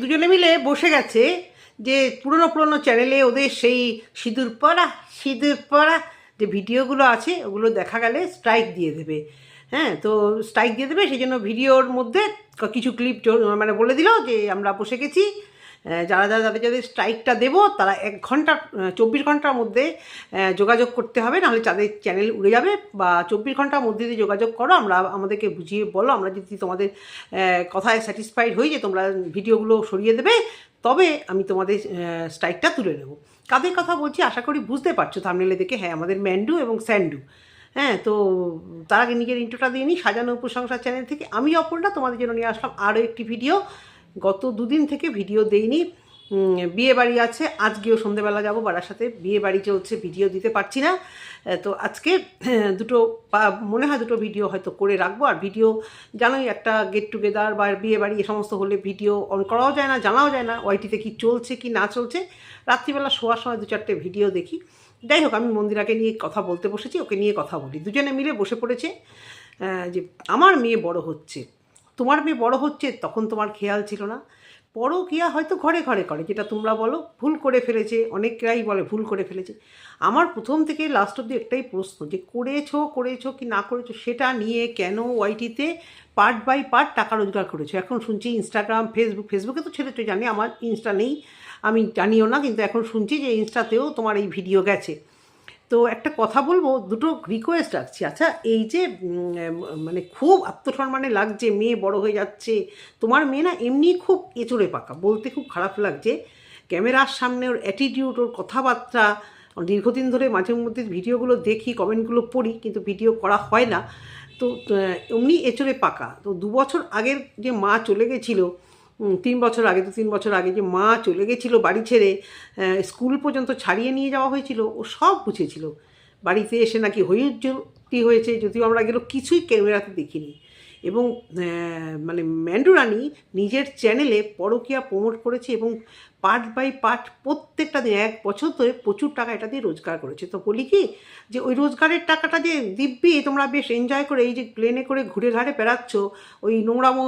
দুজনে মিলে বসে গেছে যে পুরনো পুরনো চ্যানেলে ওদের সেই সিঁদুর পরা যে ভিডিওগুলো আছে ওগুলো দেখা গেলে স্ট্রাইক দিয়ে দেবে। হ্যাঁ, তো স্ট্রাইক দিয়ে দেবে, সেই জন্য ভিডিওর মধ্যে কিছু ক্লিপ মানে বলে দিল যে আমরা বসে গেছি, যাদের যাদের স্ট্রাইকটা দেবো তারা 1 ঘন্টা 24 ঘন্টার মধ্যে যোগাযোগ করতে হবে, নাহলে তাদের চ্যানেল উড়ে যাবে। বা 24 ঘন্টার মধ্যে যদি যোগাযোগ করো, আমাদেরকে বুঝিয়ে বলো, আমরা যদি তোমাদের কথায় স্যাটিসফাইড হই যে তোমরা ভিডিওগুলো সরিয়ে দেবে, তবে আমি তোমাদের স্ট্রাইকটা তুলে নেব। কাদের কথা বলছি আশা করি বুঝতে পারছো থাম্বনেলে দেখে। হ্যাঁ, আমাদের ম্যান্ডু এবং স্যান্ডু। হ্যাঁ, তো তার আগে নিজের ইন্ট্রোটা দিয়ে নিই। সাজানো উপসংসার চ্যানেল থেকে আমি অপর্ণা তোমাদের জন্য নিয়ে আসলাম আরও একটি ভিডিও। গত 2 দিন থেকে ভিডিও দেইনি, বিয়ে বাড়ি আছে, আজকেও সন্ধেবেলা যাব বারাসাতে, বিয়ে বাড়ি চলছে, ভিডিও দিতে পারছি না। তো আজকে মনে হয় দুটো ভিডিও হয়তো করে রাখবো। আর ভিডিও জানোই, একটা গেট টুগেদার বা বিয়ে বাড়ি এ সমস্ত হলে ভিডিও অন করাও যায় না, জানাও যায় না ওয়াইটিতে কি চলছে কি না চলছে। রাত্রিবেলা শোয়ার সময় 2-4টে ভিডিও দেখি। যাই হোক, আমি মন্দিরাকে নিয়ে কথা বলতে বসেছি, ওকে নিয়ে কথা বলি। দুজনে মিলে বসে পড়েছে যে আমার মেয়ে বড় হচ্ছে, তোমার মেয়ে বড় হচ্ছে, তখন তোমার খেয়াল ছিল না। পরকীয়া হয়তো ঘরে ঘরে করে, যেটা তোমরা বলো ভুল করে ফেলেছে, অনেকরাই বলে ভুল করে ফেলেছে। আমার প্রথম থেকে লাস্ট অব্দি একটাই প্রশ্ন, যে করেছো কি না করেছো সেটা নিয়ে কেন ওয়াইটিতে পার্ট বাই পার্ট টাকা রোজগার করেছো। এখন শুনছি ইনস্টাগ্রাম, ফেসবুকে তো ছেড়েছো, জানি আমার ইনস্টা নেই, আমি জানিও না, কিন্তু এখন শুনছি যে ইনস্টাতেও তোমার এই ভিডিও গেছে। তো একটা কথা বলবো, দুটো রিকোয়েস্ট রাখছি। আচ্ছা, এই যে মানে খুব আত্মসম্মানে লাগছে, মেয়ে বড় হয়ে যাচ্ছে, তোমার মেয়ে না এমনি খুব এঁচড়ে পাকা, বলতে খুব খারাপ লাগছে। ক্যামেরার সামনে ওর অ্যাটিটিউড, ওর কথাবার্তা, দীর্ঘদিন ধরে মাঝে মধ্যে ভিডিওগুলো দেখি, কমেন্টগুলো পড়ি, কিন্তু ভিডিও করা হয় না। তো এমনি এঁচড়ে পাকা। তো 2 বছর আগের যে মা চলে গেছিলো, 3 বছর আগে, 2-3 বছর আগে যে মা চলে গেছিলো বাড়ি ছেড়ে, স্কুল পর্যন্ত ছাড়িয়ে নিয়ে যাওয়া হয়েছিল, ও সব বুঝেছিল। বাড়িতে এসে নাকি হইচই হয়েছে, যদিও আমরা এগুলো কিছুই ক্যামেরাতে দেখিনি। এবং মানে ম্যান্ডু রানী নিজের চ্যানেলে পরকীয়া প্রমোট করেছে এবং পার্ট বাই পার্ট প্রত্যেকটা দিন 1 বছর ধরে প্রচুর টাকা এটা দিয়ে রোজগার করেছে। তো বলি কি, যে ওই রোজগারের টাকাটা যে দিব্যি তোমরা বেশ এনজয় করে, এই যে প্লেনে করে ঘুরে ঘাড়ে বেড়াচ্ছ ওই নোংরামো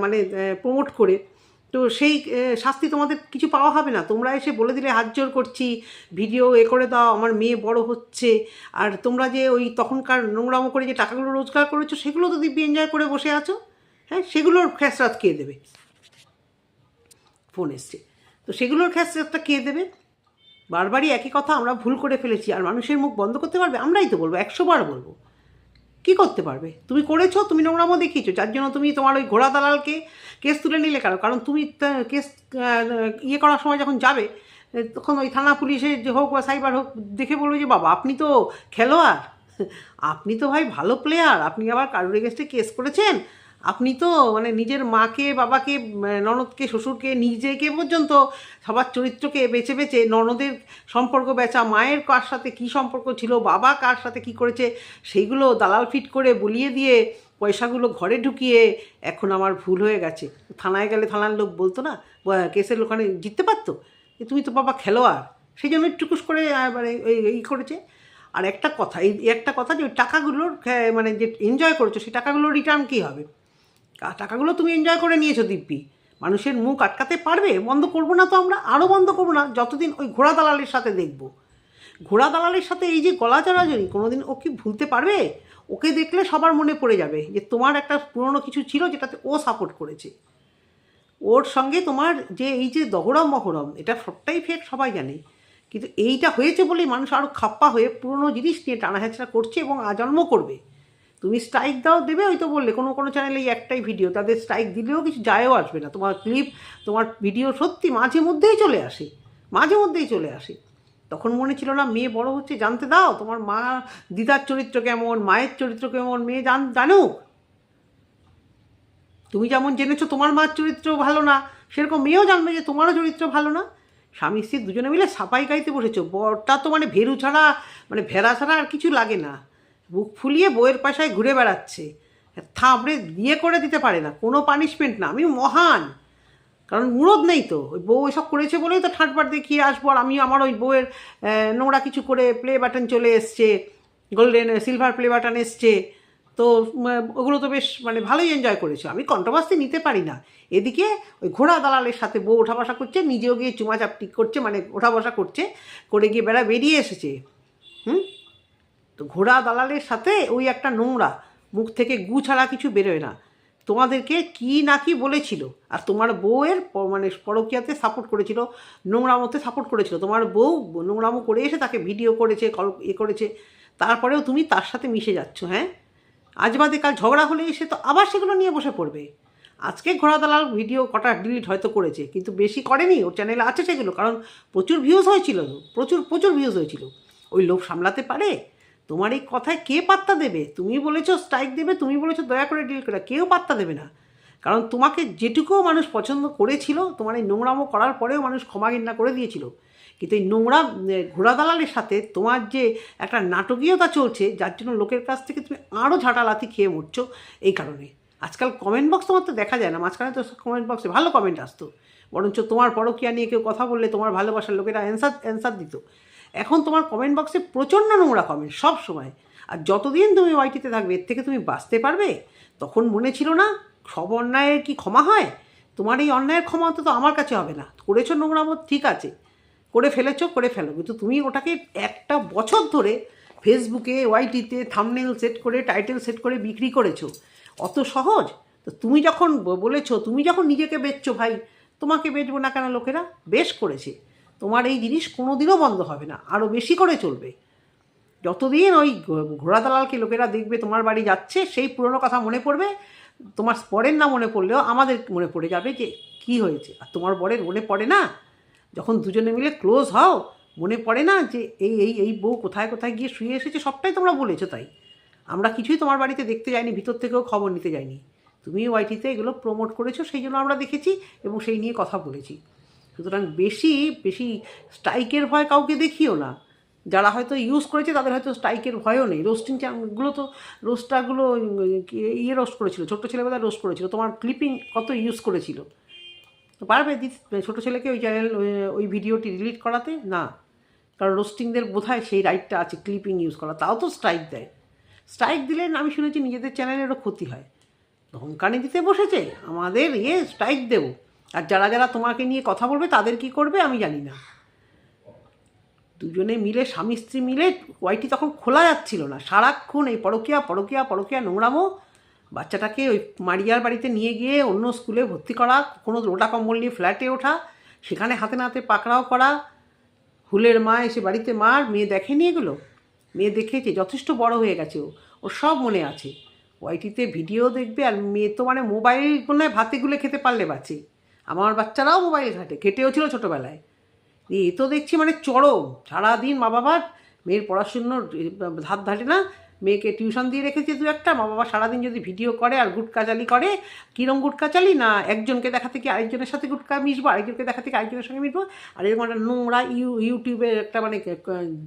মানে প্রমোট করে, তো সেই শাস্তি তোমাদের কিছু পাওয়া হবে না। তোমরা এসে বলে দিলে হাত জোর করছি, ভিডিও করে দাও, আমার মেয়ে বড় হচ্ছে। আর তোমরা যে ওই তখনকার নোংরামো করে যে টাকাগুলো রোজগার করেছো, সেগুলো তো দিব্যি এনজয় করে বসে আছো। হ্যাঁ, সেগুলোর খ্যাসরাত কে দেবে? ফোন এসছে, তো সেগুলোর খ্যাসরাতটা কে দেবে? বারবারই একই কথা, আমরা ভুল করে ফেলেছি। আর মানুষের মুখ বন্ধ করতে পারবে? আমরাই তো বলবো, 100 বার বলবো। কী করতে পারবে? তুমি করেছো, তুমি নোংরামো দেখিয়েছো, যার জন্য তুমি তোমার ওই ঘোড়া দালালকে কেস তুলে নিলে কেন? কারণ তুমি কেস ইয়ে করার সময় যখন যাবে, তখন ওই থানা পুলিশের যে হোক বা সাইবার হোক দেখে বলবে যে বাবা আপনি তো খেলোয়াড়, আপনি তো ভাই ভালো প্লেয়ার, আপনি আবার কারোর এগেস্টে কেস করেছেন, আপনি তো মানে নিজের মাকে, বাবাকে, ননদকে, শ্বশুরকে, নিজেকে পর্যন্ত সবার চরিত্রকে বেছে বেছে, ননদের সম্পর্ক বেচা, মায়ের কার সাথে কী সম্পর্ক ছিল, বাবা কার সাথে কী করেছে, সেইগুলো দালাল ফিট করে বলিয়ে দিয়ে পয়সাগুলো ঘরে ঢুকিয়ে, এখন আমার ভুল হয়ে গেছে। থানায় গেলে থানার লোক বলতো না, কেসের ওখানে জিততে পারতো, তুমি তো বাবা খেলোয়াড়, সেই জন্য টুকুস করে মানে এই করেছে। আর একটা কথা, একটা কথা, যে ওই টাকাগুলোর মানে যে এনজয় করেছো, সেই টাকাগুলোর রিটার্ন কী হবে? টাকাগুলো তুমি এনজয় করে নিয়েছো দিব্যি, মানুষের মুখ আটকাতে পারবে? বন্ধ করবো না তো আমরা, আরও বন্ধ করবো না যতদিন ওই ঘোড়া দালালের সাথে দেখবো। ঘোড়া দালালের সাথে এই যে গলা চড়াচড়ি, কোনো দিন ও কি ভুলতে পারবে? ওকে দেখলে সবার মনে পড়ে যাবে যে তোমার একটা পুরনো কিছু ছিল যেটাতে ও সাপোর্ট করেছে। ওর সঙ্গে তোমার যে এই যে দহরম মহরম, এটা সবটাই ফেক, সবাই জানে। কিন্তু এইটা হয়েছে বলেই মানুষ আরও খাপ্পা হয়ে পুরনো জিনিস নিয়ে টানা হেঁচড়া করছে এবং আজন্ম করবে। তুমি স্ট্রাইক দাও, দেবে, ওই তো বললে কোনো চ্যানেলে একটাই ভিডিও, তাদের স্ট্রাইক দিলেও কিছু যায়ও আসবে না। তোমার ক্লিপ, তোমার ভিডিও সত্যি মাঝে মধ্যেই চলে আসে। তখন মনে ছিল না মেয়ে বড় হচ্ছে, জানতে দাও তোমার মা, দিদার চরিত্র কেমন, মায়ের চরিত্র কেমন, মেয়ে জানুক। তুমি যেমন জেনেছো তোমার মার চরিত্র ভালো না, সেরকম মেয়েও জানবে যে তোমারও চরিত্র ভালো না। স্বামী স্ত্রী দুজনে মিলে সাপাই গাইতে বসেছো। বরটা তো মানে ভেরু ছাড়া, মানে ভেড়া ছাড়া আর কিছু লাগে না, বুক ফুলিয়ে বউয়ের পাশায় ঘুরে বেড়াচ্ছে, থাবড়ে বিয়ে করে দিতে পারে না, কোনো পানিশমেন্ট না। আমি মহান, কারণ মুরদ নেই তো, ওই বউ এসব করেছে বলেই তো ঠাটবার দেখিয়ে আসবো। আর আমি আমার ওই বউয়ের নোংরা কিছু করে প্লে বাটন চলে এসছে, গোল্ডেন সিলভার প্লে বাটন এসছে, তো তো ওগুলো তো বেশ মানে ভালোই এনজয় করেছো। আমি কন্ট্রোভার্সি নিতে পারি না। এদিকে ওই ঘোড়া দালালের সাথে বউ ওঠা বসা করছে, নিজেও গিয়ে চুমাচাপটি করছে, মানে ওঠা বসা করছে, করে গিয়ে বেরিয়ে এসেছে। তো ঘোড়া দালালের সাথে ওই একটা নোংরা, মুখ থেকে গু ছাড়া কিছু বেরোয় না। তোমাদেরকে কি না কি বলেছিল, আর তোমার বউয়ের মানে পরকীয়াতে সাপোর্ট করেছিল, নোংরামোতে সাপোর্ট করেছিল। তোমার বউ নোংরামো করে এসে তাকে ভিডিও করেছে, করেছে, তারপরেও তুমি তার সাথে মিশে যাচ্ছ। হ্যাঁ, আজ বাদে কাল ঝগড়া হলে এসে তো আবার সেগুলো নিয়ে বসে পড়বে। আজকে ঘোড়া দালাল ভিডিও কটা ডিলিট হয়তো করেছে, কিন্তু বেশি করেনি, ওর চ্যানেলে আছে সেগুলো, কারণ প্রচুর ভিউজ হয়েছিল, প্রচুর ভিউজ হয়েছিল। ওই লোভ সামলাতে পারে? তোমার এই কথায় কে পাত্তা দেবে? তুমি বলেছো স্ট্রাইক দেবে, তুমি বলেছো দয়া করে ডিলিট করে, কেউ পাত্তা দেবে না। কারণ তোমাকে যেটুকুও মানুষ পছন্দ করেছিল, তোমার এই নোংরামো করার পরেও মানুষ ক্ষমা ঘৃণা করে দিয়েছিল। কিন্তু এই নোংরা ঘোড়া দালালের সাথে তোমার যে একটা নাটকীয়তা চলছে, যার জন্য লোকের কাছ থেকে তুমি আরও ঝাঁটালাথি খেয়ে মরছো। এই কারণে আজকাল কমেন্ট বক্স তোমার তো দেখা যায় না, মাঝখানে তো কমেন্ট বক্সে ভালো কমেন্ট আসতো, বরঞ্চ তোমার পরকীয়া নিয়ে কেউ কথা বললে তোমার ভালোবাসার লোকেরা অ্যান্সার দিত। এখন তোমার কমেন্ট বক্সে প্রচণ্ড নোংরা কমেন্ট সব সময়। আর যতদিন তুমি ওয়াইটিতে থাকবে এর থেকে তুমি বাঁচতে পারবে? তখন মনে ছিল না সব অন্যায়ের কি ক্ষমা হয়? তোমার এই অন্যায়ের ক্ষমা তো আমার কাছে হবে না। করেছো নোংরামো, ঠিক আছে, করে ফেলেছো, করে ফেলো, কিন্তু তুমি ওটাকে একটা বছর ধরে ফেসবুকে ওয়াইটিতে থাম্বনেল সেট করে, টাইটেল সেট করে বিক্রি করেছো। অত সহজ? তো তুমি যখন বলেছো, তুমি যখন নিজেকে বেচছো, ভাই তোমাকে বেচবো না কেন লোকেরা? বেশ করেছে। তোমার এই জিনিস কোনো দিনও বন্ধ হবে না, আরও বেশি করে চলবে। যতদিন ওই ঘোড়া দালালকে লোকেরা দেখবে তোমার বাড়ি যাচ্ছে, সেই পুরনো কথা মনে পড়বে। তোমার বরের না মনে পড়লেও আমাদের মনে পড়ে যাবে যে কি হয়েছে। আর তোমার বরের মনে পড়ে না? যখন দুজনে মিলে ক্লোজ হও, মনে পড়ে না যে এই এই এই বউ কোথায় কোথায় গিয়ে শুয়ে এসেছে? সবটাই তোমরা বলেছো। তাই আমরা কিছুই তোমার বাড়িতে দেখতে যাইনি, ভিতর থেকেও খবর নিতে যাইনি। তুমি ওয়াইটিতে এগুলো প্রমোট করেছো, সেই জন্য আমরা দেখেছি এবং সেই নিয়ে কথা বলেছি। সুতরাং বেশি বেশি স্ট্রাইকের ভয় কাউকে দেখিও না। যারা হয়তো ইউজ করেছে তাদের হয়তো স্ট্রাইকের ভয়ও নেই। রোস্টিং চ্যানেলগুলো তো রোস্টারগুলো রোস্ট করেছিল, ছোট্ট ছেলেবেলায় রোস্ট করেছিল, তোমার ক্লিপিং কত ইউজ করেছিল। তো পারবে ছোটো ছেলেকে ওই চ্যানেল ওই ভিডিওটি ডিলিট করাতে? না, কারণ রোস্টিংদের বোধহয় সেই রাইটটা আছে ক্লিপিং ইউজ করা, তাও তো স্ট্রাইক দেয়। স্ট্রাইক দিলে আমি শুনেছি নিজেদের চ্যানেলেরও ক্ষতি হয়। ধমকানি দিতে বসেছে আমাদের স্ট্রাইক দেবো। আর যারা যারা তোমাকে নিয়ে কথা বলবে তাদের কি করবে আমি জানি না। দুজনে মিলে, স্বামী স্ত্রী মিলে ওয়াইটি তখন খোলা যাচ্ছিল না, সারাক্ষণ এই পরকীয়া নোংরামো। বাচ্চাটাকে ওই মারিয়ার বাড়িতে নিয়ে গিয়ে অন্য স্কুলে ভর্তি করা, কোনো লোটা কম্বল নিয়ে ফ্ল্যাটে ওঠা, সেখানে হাতে নাতে পাকড়াও করা, হুলের মা এসে বাড়িতে মার, মেয়ে দেখেনি এগুলো? মেয়ে দেখেছে, যথেষ্ট বড় হয়ে গেছে, ওর সব মনে আছে। ওয়াইটিতে ভিডিও দেখবে, আর মেয়ে তো মানে মোবাইল মনে হয় ভাতে গুলে খেতে পারলে বাঁচে। আমার বাচ্চারাও মোবাইল ঘেটেও ছিল ছোটোবেলায়। এ তো দেখছি মানে চরম, সারাদিন মা বাবার মেয়ের পড়াশুনোর ধার ধারে না, মেয়েকে টিউশন দিয়ে রেখেছে দু একটা, মা বাবা সারাদিন যদি ভিডিও করে আর গুটকাচালি করে। কীরম গুটকাচালি না, একজনকে দেখা থেকে আরেকজনের সাথে গুটকা মিশবো, আরেকজনকে দেখা থেকে আরেকজনের সঙ্গে মিশবো, আর এরকম একটা নোংরা ইউটিউবের একটা মানে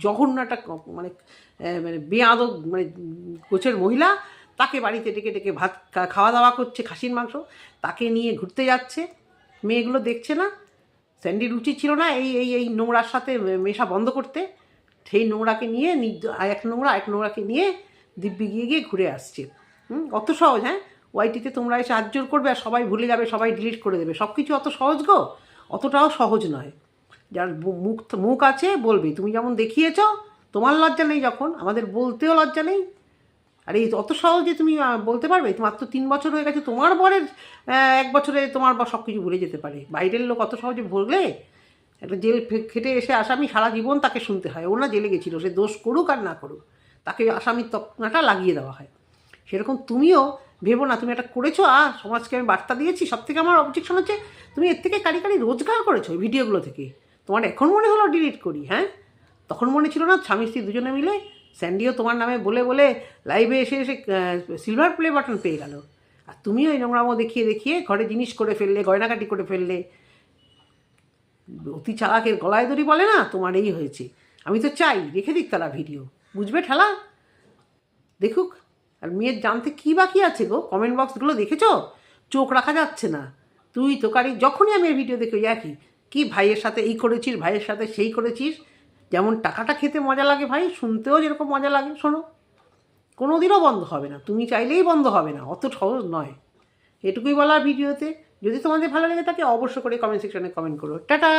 জঘন্য একটা মানে মানে বেয়াদব মানে কোচের মহিলা, তাকে বাড়িতে ডেকে ডেকে ভাত খাওয়া দাওয়া করছে, খাসির মাংস, তাকে নিয়ে ঘুরতে যাচ্ছে। মেয়েগুলো দেখছে না? স্যান্ডির উচিত ছিল না এই এই এই নোংরার সাথে মেশা বন্ধ করতে? সেই নোংরাকে নিয়ে এক নোংরাকে নিয়ে দিব্যি গিয়ে গিয়ে ঘুরে আসছে। অত সহজ? হ্যাঁ, ওয়াইটিতে তোমরা এসে হাত জোর করবে আর সবাই ভুলে যাবে, সবাই ডিলিট করে দেবে, সব কিছু অত সহজ গো? অতটাও সহজ নয়। যার মুখ আছে বলবে। তুমি যেমন দেখিয়েছ, তোমার লজ্জা নেই যখন, আমাদের বলতেও লজ্জা নেই। আর এই অত সহজে তুমি বলতে পারবে? তোমার তো 3 বছর হয়ে গেছে, তোমার বরের 1 বছরে তোমার সব কিছু ভুলে যেতে পারে। বাইরের লোক অত সহজে ভুললে? একটা জেল খেটে এসে আসামি সারা জীবন তাকে শুনতে হয়। ও না জেলে গেছিলো, সে দোষ করুক আর না করুক, তাকে আসামির তকমাটা লাগিয়ে দেওয়া হয়। সেরকম তুমিও ভেবো না তুমি এটা করেছো সমাজকে আমি বার্তা দিয়েছি। সব থেকে আমার অবজেকশন হচ্ছে তুমি এর থেকে কারি রোজগার করেছো ওই ভিডিওগুলো থেকে। তোমার এখন মনে হলো ডিলিট করি? হ্যাঁ, তখন মনে ছিল না? স্বামী স্ত্রী দুজনে মিলে স্যান্ডিও তোমার নামে বলে বলে লাইভে এসে এসে সিলভার প্লে বাটন পেয়ে গেল। আর তুমিও এই নোংরামো দেখিয়ে দেখিয়ে ঘরে জিনিস করে ফেললে, গয়নাকাটি করে ফেললে। অতি চালাকের গলায় দড়ি বলে না, তোমার এই হয়েছে। আমি তো চাই রেখে দিক তারা ভিডিও, বুঝবে ঠেলা, দেখুক। আর মেয়ের জানতে কী বাকি আছে গো? কমেন্ট বক্সগুলো দেখেছো? চোখ রাখা যাচ্ছে না। তুই তোকারি যখনই আমি ভিডিও দেখি একই, কি ভাইয়ের সাথে এই করেছিস, ভাইয়ের সাথে সেই করেছিস। যেমন টাকাটা খেতে মজা লাগে ভাই, শুনতেও যেরকম মজা লাগে শোনো। কোনো দিনও বন্ধ হবে না, তুমি চাইলেই বন্ধ হবে না, অত সহজ নয়। এটুকুই বলার ভিডিওতে। যদি তোমাদের ভালো লেগে থাকে অবশ্য করে কমেন্ট সেকশনে কমেন্ট করো। টাটা।